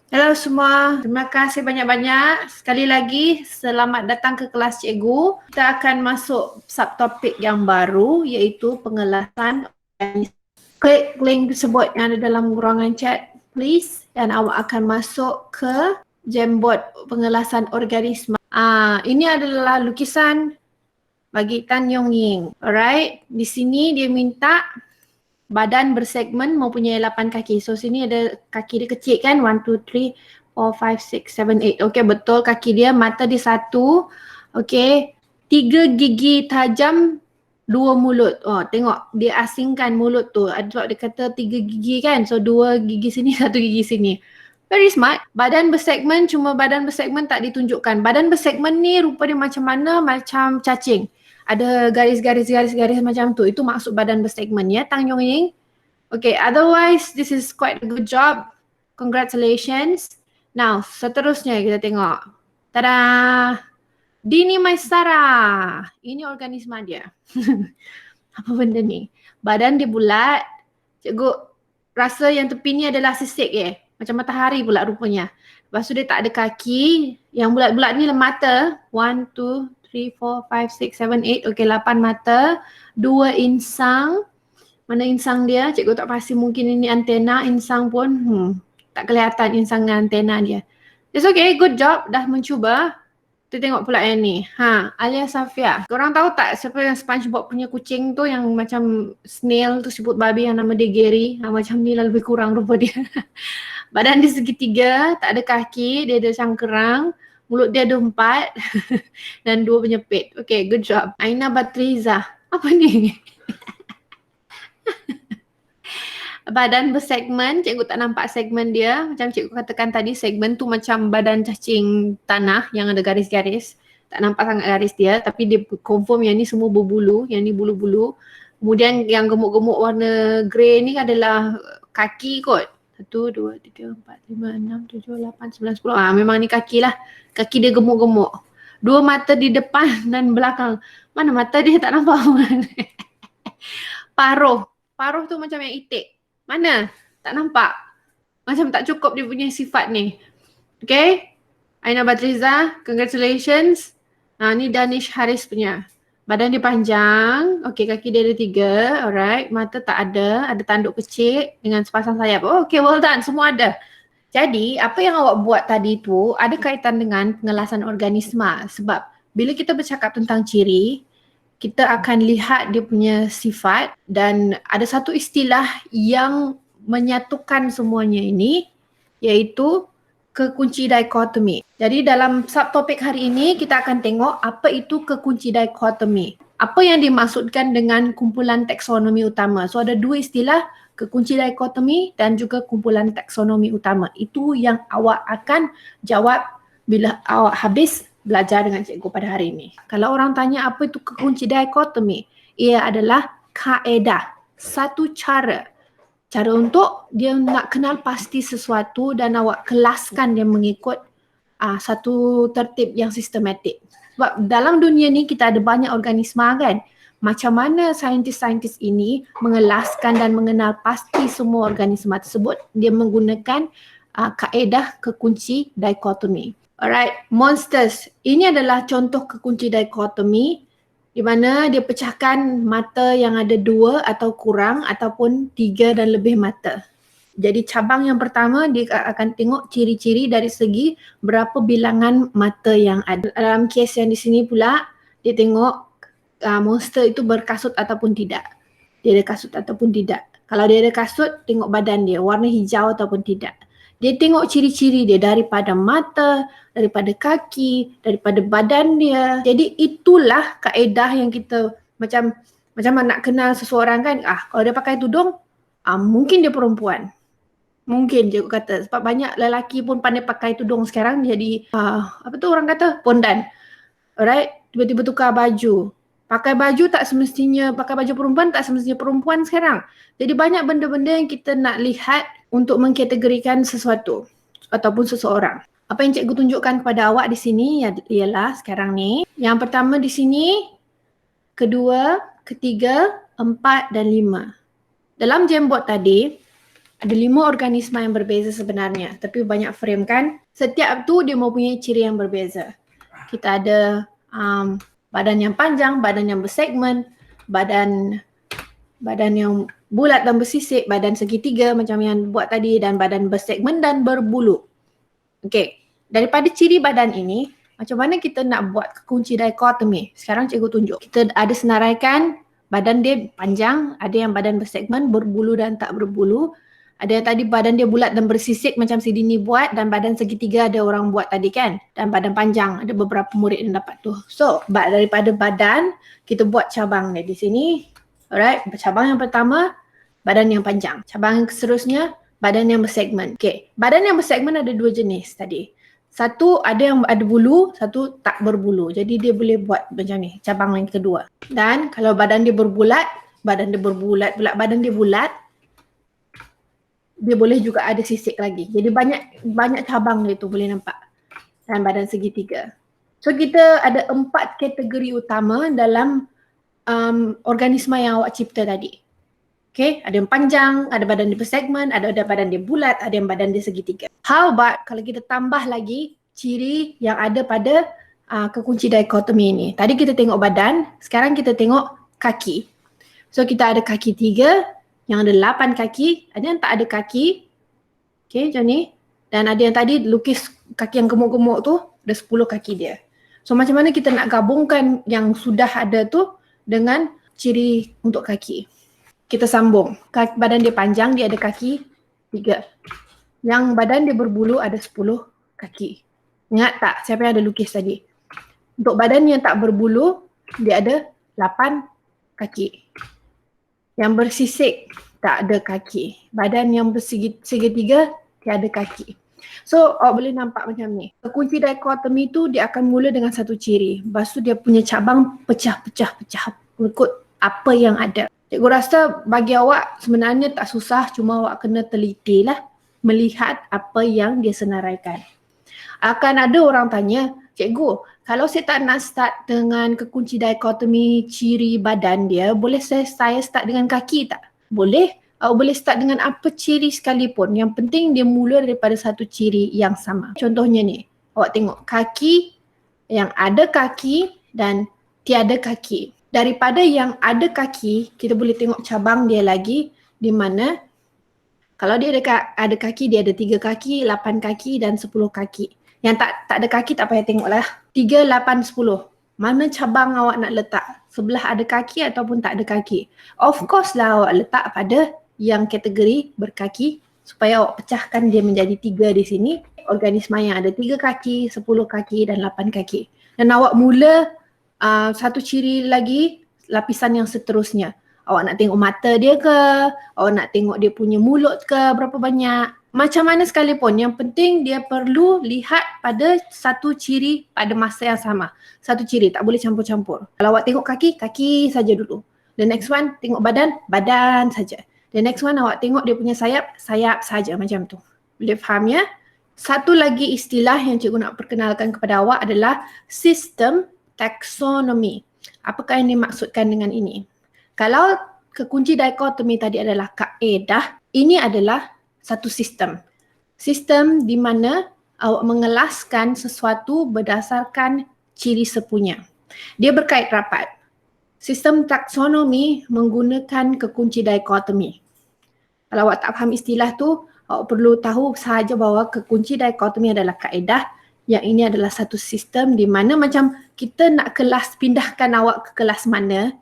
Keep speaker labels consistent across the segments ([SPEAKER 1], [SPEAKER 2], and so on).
[SPEAKER 1] Halo semua, terima kasih banyak-banyak. Sekali lagi, selamat datang ke kelas cikgu. Kita akan masuk subtopik yang baru iaitu pengelasan organisme. Klik link tersebut yang ada dalam ruangan chat, please. Dan awak akan masuk ke Jamboard pengelasan organisme. Ini adalah lukisan bagi Tan Yong Ying. Alright, di sini dia minta badan bersegmen mempunyai 8 kaki. So sini ada kaki dia kecil kan, 1, 2, 3, 4, 5, 6, 7, 8. Okay, betul kaki dia, mata dia 1. Okay, 3 gigi tajam, 2 mulut. Oh, tengok dia asingkan mulut tu. Sebab dia kata 3 gigi kan, so 2 gigi sini, 1 gigi sini. Very smart. Badan bersegmen, cuma badan bersegmen tak ditunjukkan. Badan bersegmen ni rupa dia macam mana? Macam cacing. Ada garis-garis macam tu. Itu maksud badan bersegmen ya, Tang Yong Ying. Okay, otherwise this is quite a good job. Congratulations. Now, seterusnya kita tengok. Tada! Dini Maisara. Ini organisma dia. Apa benda ni? Badan dia bulat. Cikgu rasa yang tepi ni adalah sisik macam matahari pula rupanya. Lepas tu dia tak ada kaki. Yang bulat-bulat ni lah mata. 1, 2, 3, 4, 5, 6, 7, 8. Okay, 8 mata. 2 insang. Mana insang dia? Cikgu tak pasti, mungkin ini antena insang pun. Tak kelihatan insang dengan antena dia. It's okay, good job. Dah mencuba. Kita tengok pula yang ni. Alia Safia. Korang tahu tak siapa yang SpongeBob punya kucing tu yang macam snail tu sebut babi yang nama dia Gary. Macam ni lah lebih kurang rupa dia. Badan dia segitiga, tak ada kaki, dia ada cangkerang. Mulut dia ada 4 dan 2 penyepit. Okay, good job. Aina Batriza. Apa ni? Badan bersegmen, cikgu tak nampak segmen dia. Macam cikgu katakan tadi, segmen tu macam badan cacing tanah yang ada garis-garis. Tak nampak sangat garis dia, tapi dia confirm yang ni semua berbulu, yang ni bulu-bulu. Kemudian yang gemuk-gemuk warna grey ni adalah kaki kot. 1, 2, 3, 4, 5, 6, 7, 8, 9, 10. Memang ni kaki lah. Kaki dia gemuk-gemuk. 2 mata di depan dan belakang. Mana mata dia tak nampak. Paruh. Paruh tu macam yang itik. Mana? Tak nampak. Macam tak cukup dia punya sifat ni. Okay? Aina Batriza, congratulations. Ni Danish Haris punya. Badan dia panjang. Okay, kaki dia ada 3. Alright. Mata tak ada. Ada tanduk kecil dengan sepasang sayap. Oh, okay, well done. Semua ada. Jadi, apa yang awak buat tadi tu ada kaitan dengan pengelasan organisma. Sebab bila kita bercakap tentang ciri, kita akan lihat dia punya sifat dan ada satu istilah yang menyatukan semuanya ini iaitu kekunci dikotomi. Jadi dalam subtopik hari ini kita akan tengok apa itu kekunci dikotomi. Apa yang dimaksudkan dengan kumpulan taksonomi utama. So ada 2 istilah, kekunci dikotomi dan juga kumpulan taksonomi utama. Itu yang awak akan jawab bila awak habis belajar dengan cikgu pada hari ini. Kalau orang tanya apa itu kekunci dikotomi, ia adalah kaedah, satu cara untuk dia nak kenal pasti sesuatu dan awak kelaskan dia mengikut satu tertib yang sistematik. Sebab dalam dunia ni kita ada banyak organisma kan. Macam mana saintis-saintis ini mengelaskan dan mengenal pasti semua organisma tersebut, dia menggunakan kaedah kekunci dikotomi. Alright, monsters. Ini adalah contoh kekunci dikotomi di mana dia pecahkan mata yang ada 2 atau kurang ataupun 3 dan lebih mata. Jadi cabang yang pertama dia akan tengok ciri-ciri dari segi berapa bilangan mata yang ada. Dalam kes yang di sini pula dia tengok monster itu berkasut ataupun tidak. Dia ada kasut ataupun tidak. Kalau dia ada kasut, tengok badan dia warna hijau ataupun tidak. Dia tengok ciri-ciri dia daripada mata, daripada kaki, daripada badan dia. Jadi itulah kaedah yang kita macam nak kenal seseorang kan. Kalau dia pakai tudung, mungkin dia perempuan. Mungkin je kata. Sebab banyak lelaki pun pandai pakai tudung sekarang jadi apa tu orang kata? Pondan. Alright, tiba-tiba tukar baju. Pakai baju tak semestinya, pakai baju perempuan tak semestinya perempuan sekarang. Jadi banyak benda-benda yang kita nak lihat untuk mengkategorikan sesuatu ataupun seseorang. Apa yang cikgu tunjukkan kepada awak di sini ialah sekarang ni. Yang pertama di sini, kedua, ketiga, 4 dan 5. Dalam Jamboard tadi, Ada 5 organisma yang berbeza sebenarnya, tapi banyak frame kan. Setiap tu dia mempunyai ciri yang berbeza. Kita ada badan yang panjang, badan yang bersegmen, badan yang bulat dan bersisik, badan segitiga macam yang buat tadi, dan badan bersegmen dan berbulu. Okey, daripada ciri badan ini, macam mana kita nak buat kekunci dikotomi? Sekarang cikgu tunjuk. Kita ada senaraikan badan dia panjang, ada yang badan bersegmen, berbulu dan tak berbulu. Ada yang tadi badan dia bulat dan bersisik macam si Dini buat, dan badan segitiga ada orang buat tadi kan. Dan badan panjang, ada beberapa murid yang dapat tu. So, daripada badan, kita buat cabang dia di sini. Alright, cabang yang pertama, badan yang panjang. Cabang yang seterusnya, badan yang bersegmen. Okay, badan yang bersegmen ada 2 jenis tadi. Satu ada yang ada bulu, satu tak berbulu. Jadi dia boleh buat macam ni, cabang yang kedua. Dan kalau badan dia berbulat, badan dia bulat, dia boleh juga ada sisik lagi. Jadi banyak cabang dia tu boleh nampak. Dan badan segitiga. So kita ada 4 kategori utama dalam organisma yang awak cipta tadi. Okay, ada yang panjang, ada badan dia bersegmen, ada badan dia bulat, ada yang badan dia segitiga. How about kalau kita tambah lagi ciri yang ada pada kekunci dikotomi ini. Tadi kita tengok badan, sekarang kita tengok kaki. So kita ada kaki 3, yang ada 8 kaki, ada yang tak ada kaki. Okay, macam ni. Dan ada yang tadi lukis kaki yang gemuk-gemuk tu, ada 10 kaki dia. So macam mana kita nak gabungkan yang sudah ada tu dengan ciri untuk kaki? Kita sambung. Badan dia panjang, dia ada kaki 3. Yang badan dia berbulu ada 10 kaki. Ingat tak siapa yang ada lukis tadi? Untuk badan yang tak berbulu, dia ada 8 kaki. Yang bersisik tak ada kaki. Badan yang bersegitiga tiada kaki. So awak boleh nampak macam ni. Kekunci dikotomi tu dia akan mula dengan satu ciri. Lepas tu dia punya cabang pecah-pecah ikut apa yang ada. Cikgu rasa bagi awak sebenarnya tak susah, cuma awak kena teliti lah melihat apa yang dia senaraikan. Akan ada orang tanya, cikgu, kalau saya tak nak start dengan kekunci dikotomi ciri badan dia, boleh saya start dengan kaki tak? Boleh. Awak boleh start dengan apa ciri sekalipun. Yang penting dia mula daripada satu ciri yang sama. Contohnya ni, awak tengok kaki, yang ada kaki dan tiada kaki. Daripada yang ada kaki, kita boleh tengok cabang dia lagi, di mana kalau dia ada kaki, dia ada 3 kaki, 8 kaki dan 10 kaki. Yang tak ada kaki tak payah tengoklah. 3, 8, 10. Mana cabang awak nak letak? Sebelah ada kaki ataupun tak ada kaki? Of course lah awak letak pada yang kategori berkaki supaya awak pecahkan dia menjadi 3 di sini. Organisma yang ada 3 kaki, 10 kaki dan 8 kaki. Dan awak mula satu ciri lagi, lapisan yang seterusnya. Awak nak tengok mata dia ke? Awak nak tengok dia punya mulut ke? Berapa banyak? Macam mana sekalipun, yang penting dia perlu lihat pada satu ciri pada masa yang sama. Satu ciri, tak boleh campur-campur. Kalau awak tengok kaki, kaki saja dulu. The next one, tengok badan, badan saja. The next one, awak tengok dia punya sayap, sayap saja macam tu. Boleh faham ya? Satu lagi istilah yang cikgu nak perkenalkan kepada awak adalah sistem taksonomi. Apakah yang dimaksudkan dengan ini? Kalau kekunci dikotomi tadi adalah kaedah, ini adalah satu sistem. Sistem di mana awak mengelaskan sesuatu berdasarkan ciri sepunya. Dia berkait rapat. Sistem taksonomi menggunakan kekunci dikotomi. Kalau awak tak faham istilah tu, awak perlu tahu sahaja bahawa kekunci dikotomi adalah kaedah, yang ini adalah satu sistem di mana macam kita nak pindahkan awak ke kelas mana,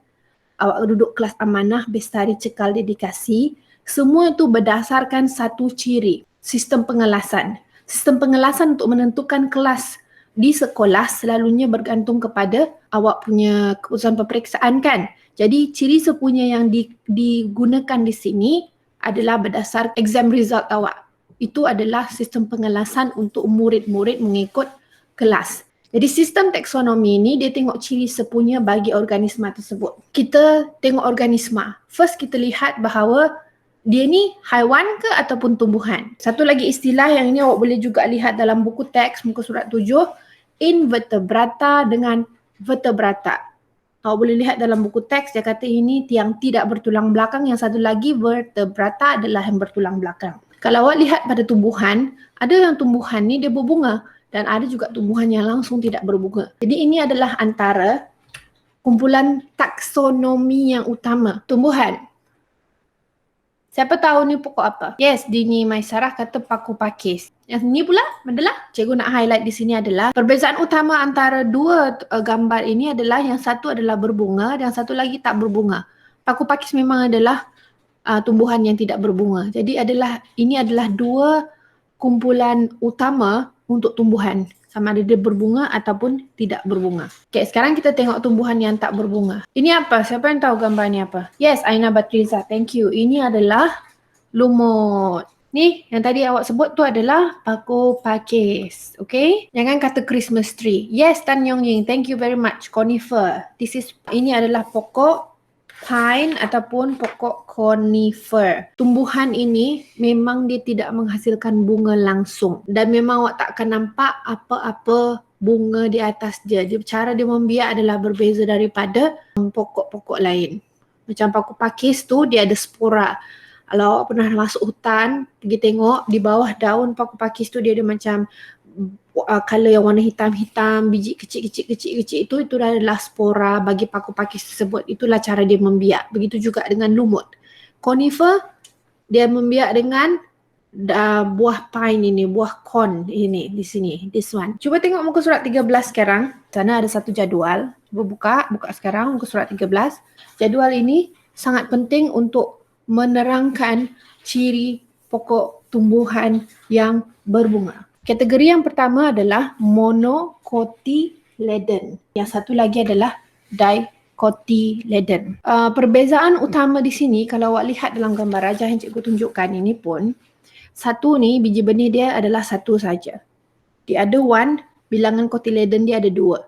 [SPEAKER 1] awak duduk kelas amanah, bestari, cekal, dedikasi, semua itu berdasarkan satu ciri, sistem pengelasan. Sistem pengelasan untuk menentukan kelas di sekolah selalunya bergantung kepada awak punya keputusan peperiksaan kan. Jadi ciri sepunya yang digunakan di sini adalah berdasar exam result awak. Itu adalah sistem pengelasan untuk murid-murid mengikut kelas. Jadi sistem taksonomi ini dia tengok ciri sepunya bagi organisma tersebut. Kita tengok organisma. First kita lihat bahawa dia ni haiwan ke ataupun tumbuhan. Satu lagi istilah yang ini awak boleh juga lihat dalam buku teks muka surat 7, invertebrata dengan vertebrata. Awak boleh lihat dalam buku teks dia kata ini yang tidak bertulang belakang, yang satu lagi vertebrata adalah yang bertulang belakang. Kalau awak lihat pada tumbuhan, ada yang tumbuhan ni dia berbunga dan ada juga tumbuhan yang langsung tidak berbunga. Jadi ini adalah antara kumpulan taksonomi yang utama tumbuhan. Siapa tahu ni pokok apa? Yes, Dini Maisarah kata paku pakis. Yang ni pula adalah, cikgu nak highlight di sini adalah perbezaan utama antara dua gambar ini adalah yang satu adalah berbunga dan satu lagi tak berbunga. Paku pakis memang adalah tumbuhan yang tidak berbunga. Jadi ini adalah dua kumpulan utama untuk tumbuhan. Sama ada dia berbunga ataupun tidak berbunga. Okay, sekarang kita tengok tumbuhan yang tak berbunga. Ini apa? Siapa yang tahu gambar ni apa? Yes, Aina Batriza. Thank you. Ini adalah lumut. Ni yang tadi awak sebut tu adalah paku pakis. Okay? Jangan kata Christmas tree. Yes, Tan Yong Ying. Thank you very much. Conifer. Ini adalah pokok pine ataupun pokok conifer. Tumbuhan ini memang dia tidak menghasilkan bunga langsung dan memang awak tak akan nampak apa-apa bunga di atas dia. Cara dia membiak adalah berbeza daripada pokok-pokok lain. Macam paku pakis tu dia ada spora. Kalau awak pernah masuk hutan, pergi tengok di bawah daun paku pakis tu dia ada macam color yang warna hitam-hitam, biji kecil-kecil itu adalah spora bagi paku pakis tersebut. Itulah cara dia membiak. Begitu juga dengan lumut. Conifer dia membiak dengan buah pine ini, buah con ini di sini, this one. Cuba tengok muka surat 13 sekarang. Sana ada satu jadual. Cuba buka sekarang muka surat 13. Jadual ini sangat penting untuk menerangkan ciri pokok tumbuhan yang berbunga. Kategori yang pertama adalah monocotyledon. Yang satu lagi adalah dicotyledon. Perbezaan utama di sini kalau awak lihat dalam gambar rajah yang cikgu tunjukkan ini pun, satu ni biji benih dia adalah satu saja. The other one, bilangan cotyledon dia ada dua.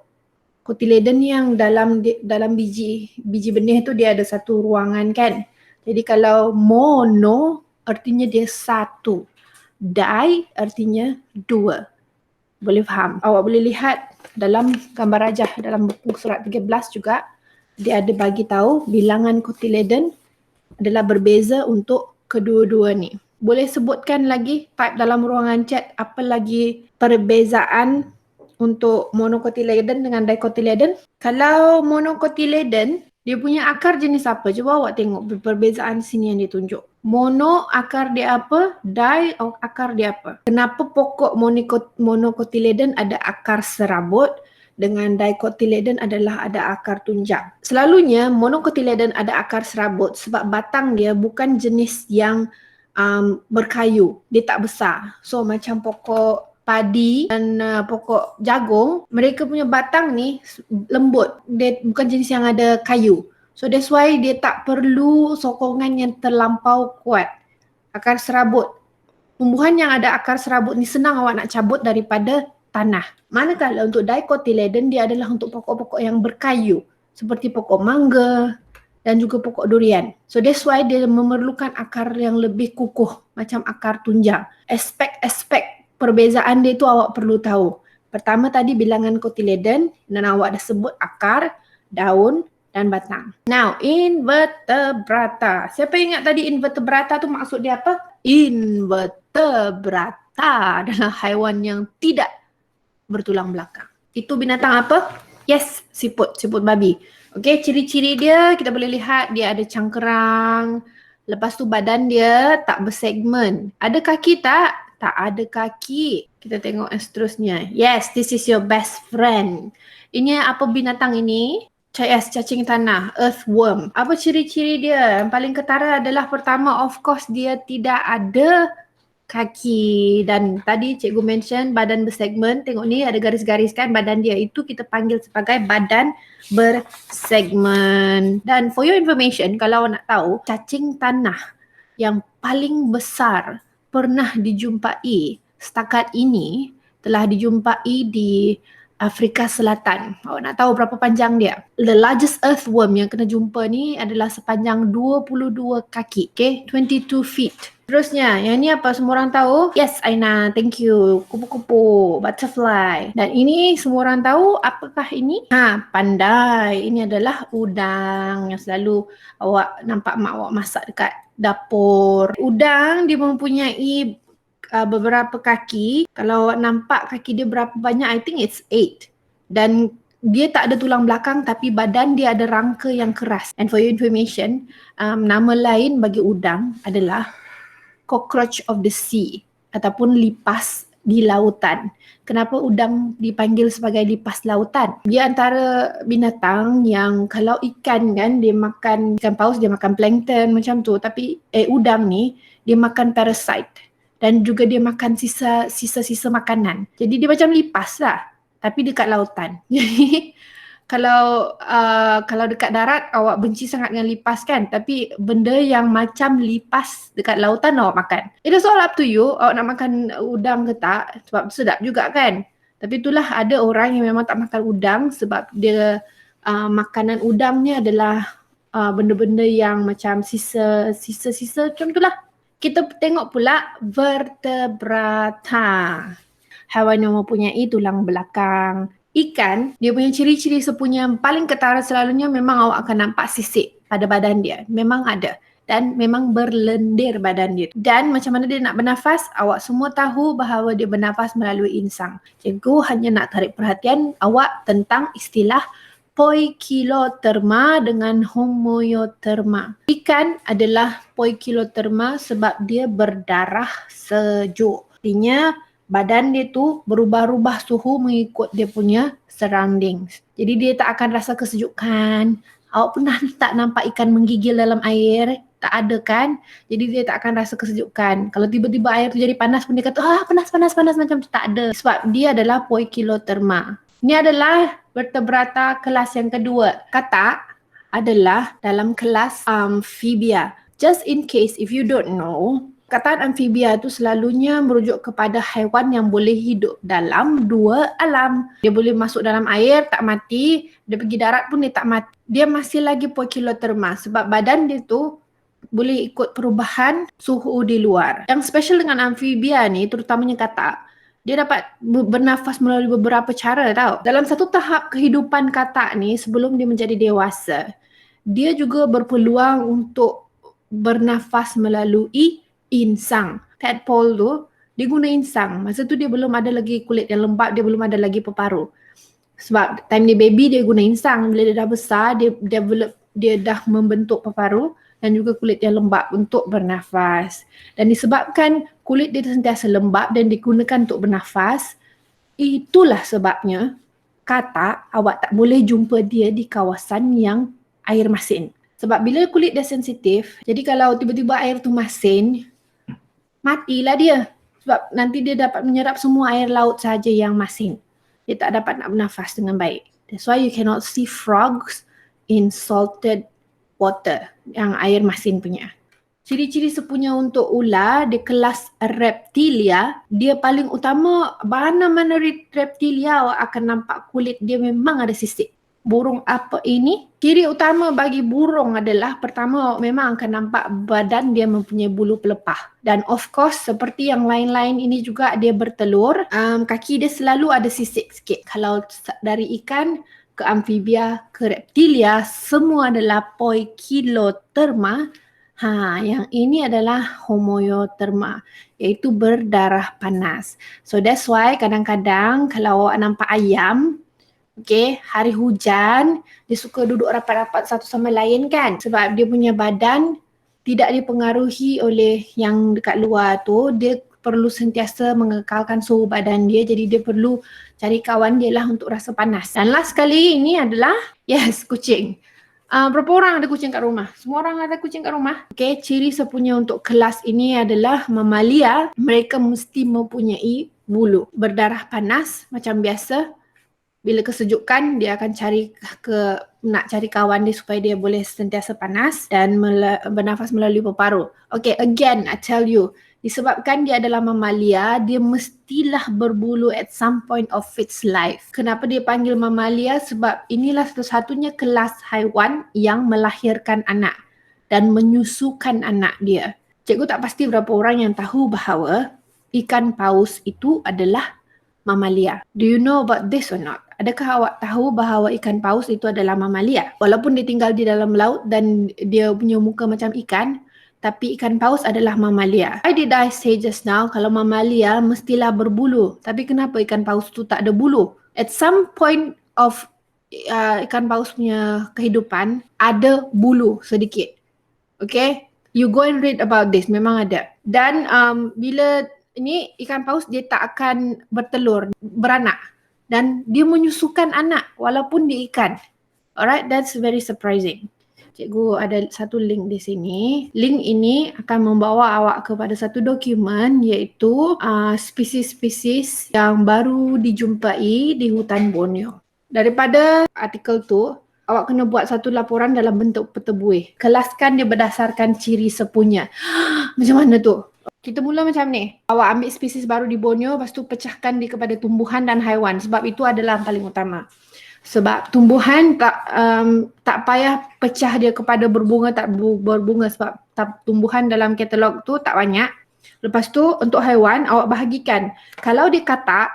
[SPEAKER 1] Cotyledon yang dalam biji benih tu dia ada satu ruangan kan. Jadi kalau mono artinya dia satu. Di artinya dua. Boleh faham? Awak boleh lihat dalam gambar rajah dalam buku surat 13 juga dia ada bagi tahu bilangan cotyledon adalah berbeza untuk kedua-dua ni. Boleh sebutkan lagi type dalam ruangan chat apa lagi perbezaan untuk monocotyledon dengan dicotyledon? Kalau monocotyledon dia punya akar jenis apa? Cuba awak tengok perbezaan sini yang ditunjuk. Mono akar dia apa? Di akar dia apa? Kenapa pokok monocotyledon ada akar serabut dengan dicotyledon adalah ada akar tunjang? Selalunya monocotyledon ada akar serabut sebab batang dia bukan jenis yang berkayu. Dia tak besar. So macam pokok padi dan pokok jagung, mereka punya batang ni lembut. Dia bukan jenis yang ada kayu. So that's why dia tak perlu sokongan yang terlampau kuat. Akar serabut. Tumbuhan yang ada akar serabut ni senang awak nak cabut daripada tanah. Manakala untuk dicotyledon dia adalah untuk pokok-pokok yang berkayu. Seperti pokok mangga dan juga pokok durian. So that's why dia memerlukan akar yang lebih kukuh. Macam akar tunjang. Aspek-aspek perbezaan dia tu awak perlu tahu. Pertama tadi bilangan cotyledon dan awak dah sebut akar, daun dan batang. Now, invertebrata. Siapa ingat tadi invertebrata tu maksud dia apa? Invertebrata adalah haiwan yang tidak bertulang belakang. Itu binatang apa? Yes, siput babi. Okey, ciri-ciri dia kita boleh lihat dia ada cangkerang. Lepas tu badan dia tak bersegmen. Ada kaki tak? Tak ada kaki. Kita tengok yang seterusnya. Yes, this is your best friend. Ini apa binatang ini? Cacing tanah, earthworm. Apa ciri-ciri dia? Yang paling ketara adalah pertama, of course dia tidak ada kaki. Dan tadi cikgu mention badan bersegmen. Tengok ni ada garis-garis kan badan dia. Itu kita panggil sebagai badan bersegmen. Dan for your information, kalau nak tahu, cacing tanah yang paling besar pernah dijumpai setakat ini telah dijumpai di Afrika Selatan. Awak nak tahu berapa panjang dia? The largest earthworm yang kena jumpa ni adalah sepanjang 22 kaki. Okay, 22 feet. Terusnya, yang ni apa semua orang tahu? Yes, Aina, thank you. Kupu-kupu, butterfly. Dan ini semua orang tahu apakah ini? Pandai. Ini adalah udang yang selalu awak nampak mak awak masak dekat dapur. Udang dia mempunyai beberapa kaki. Kalau awak nampak kaki dia berapa banyak, I think it's 8. Dan dia tak ada tulang belakang tapi badan dia ada rangka yang keras. And for your information, nama lain bagi udang adalah cockroach of the sea ataupun lipas di lautan. Kenapa udang dipanggil sebagai lipas lautan? Dia antara binatang yang kalau ikan kan dia makan ikan paus, dia makan plankton macam tu, tapi udang ni dia makan parasite dan juga dia makan sisa-sisa makanan. Jadi dia macam lipas lah tapi dekat lautan. Jadi kalau dekat darat awak benci sangat dengan lipas kan, tapi benda yang macam lipas dekat lautan awak makan. It is all up to you, awak nak makan udang ke tak, sebab sedap juga kan. Tapi itulah ada orang yang memang tak makan udang sebab dia makanan udang ni adalah benda-benda yang macam sisa-sisa macam itulah. Kita tengok pula vertebrata. Haiwan yang mempunyai tulang belakang. Ikan, dia punya ciri-ciri sepunya yang paling ketara selalunya memang awak akan nampak sisik pada badan dia. Memang ada. Dan memang berlendir badan dia. Dan macam mana dia nak bernafas, awak semua tahu bahawa dia bernafas melalui insang. Cikgu hanya nak tarik perhatian awak tentang istilah poikiloterma dengan homoioterma. Ikan adalah poikiloterma sebab dia berdarah sejuk. Artinya badan dia tu berubah-ubah suhu mengikut dia punya surroundings. Jadi dia tak akan rasa kesejukan. Awak pernah tak nampak ikan menggigil dalam air? Tak ada kan? Jadi dia tak akan rasa kesejukan. Kalau tiba-tiba air tu jadi panas pun dia kata, panas macam tu. Tak ada. Sebab dia adalah poikiloterma. Ini adalah vertebrata kelas yang kedua. Katak adalah dalam kelas amphibia. Just in case if you don't know, kataan amfibia itu selalunya merujuk kepada haiwan yang boleh hidup dalam dua alam. Dia boleh masuk dalam air, tak mati. Dia pergi darat pun dia tak mati. Dia masih lagi poikiloterma sebab badan dia tu boleh ikut perubahan suhu di luar. Yang special dengan amfibia ni, terutamanya katak, dia dapat bernafas melalui beberapa cara tau. Dalam satu tahap kehidupan katak ni sebelum dia menjadi dewasa, dia juga berpeluang untuk bernafas melalui insang. Tadpole tu, dia guna insang. Masa tu dia belum ada lagi kulit yang lembap, dia belum ada lagi peparu. Sebab time dia baby dia guna insang. Bila dia dah besar, dia dah membentuk peparu dan juga kulit yang lembap untuk bernafas. Dan disebabkan kulit dia sentiasa lembap dan digunakan untuk bernafas, itulah sebabnya katak awak tak boleh jumpa dia di kawasan yang air masin. Sebab bila kulit dia sensitif, jadi kalau tiba-tiba air tu masin, matilah dia. Sebab nanti dia dapat menyerap semua air laut saja yang masin. Dia tak dapat nak bernafas dengan baik. That's why you cannot see frogs in salted water, yang air masin punya. Ciri-ciri sepunya untuk ular di kelas reptilia, dia paling utama, mana-mana reptilia awak akan nampak kulit dia memang ada sisik. Burung apa ini? Ciri utama bagi burung adalah pertama memang akan nampak badan dia mempunyai bulu pelepah. Dan of course seperti yang lain-lain ini juga dia bertelur. Kaki dia selalu ada sisik sikit. Kalau dari ikan ke amfibia ke reptilia semua adalah poikiloterma. Yang ini adalah homoioterma, iaitu berdarah panas. So that's why kadang-kadang kalau awak nampak ayam, hari hujan, dia suka duduk rapat-rapat satu sama lain kan. Sebab dia punya badan tidak dipengaruhi oleh yang dekat luar tu. Dia perlu sentiasa mengekalkan suhu badan dia. Jadi dia perlu cari kawan dia lah untuk rasa panas. Dan last kali ini adalah, kucing. Berapa orang ada kucing kat rumah? Semua orang ada kucing kat rumah? Ciri sepunya untuk kelas ini adalah mamalia. Mereka mesti mempunyai bulu. Berdarah panas macam biasa. Bila kesejukan, dia akan nak cari kawan dia supaya dia boleh sentiasa panas dan bernafas melalui peparu. Again, I tell you, Disebabkan dia adalah mamalia, dia mestilah berbulu at some point of its life. Kenapa dia panggil mamalia? Sebab inilah satu-satunya kelas haiwan yang melahirkan anak dan menyusukan anak dia. Cikgu tak pasti berapa orang yang tahu bahawa ikan paus itu adalah mamalia. Do you know about this or not? Adakah awak tahu bahawa ikan paus itu adalah mamalia? Walaupun dia tinggal di dalam laut dan dia punya muka macam ikan, tapi ikan paus adalah mamalia. Why did I say just now kalau mamalia mestilah berbulu? Tapi kenapa ikan paus itu tak ada bulu? At some point of ikan paus punya kehidupan ada bulu sedikit. Okay? You go and read about this. Memang ada. Dan bila ini ikan paus dia tak akan bertelur, beranak. Dan dia menyusukan anak walaupun dia ikan. Alright, that's very surprising. Cikgu ada satu link di sini. Link ini akan membawa awak kepada satu dokumen iaitu spesies-spesies yang baru dijumpai di hutan Borneo. Daripada artikel tu, awak kena buat satu laporan dalam bentuk peta buih. Kelaskan dia berdasarkan ciri sepunya. Macam mana tu? Kita mula macam ni. Awak ambil spesies baru di Borneo, lepas tu pecahkan dia kepada tumbuhan dan haiwan. Sebab itu adalah yang paling utama. Sebab tumbuhan tak payah pecah dia kepada berbunga, tak berbunga. Sebab tumbuhan dalam katalog tu tak banyak. Lepas tu untuk haiwan, awak bahagikan. Kalau dia katak,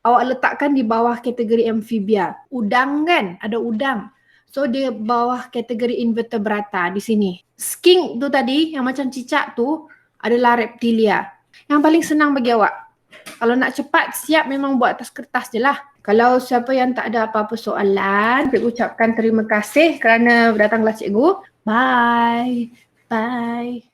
[SPEAKER 1] awak letakkan di bawah kategori amfibia. Udang kan? Ada udang. So dia bawah kategori invertebrata di sini. Skink tu tadi, yang macam cicak tu, adalah reptilia. Yang paling senang bagi awak. Kalau nak cepat, siap memang buat atas kertas je lah. Kalau siapa yang tak ada apa-apa soalan, cikgu ucapkan terima kasih kerana datanglah cikgu. Bye. Bye.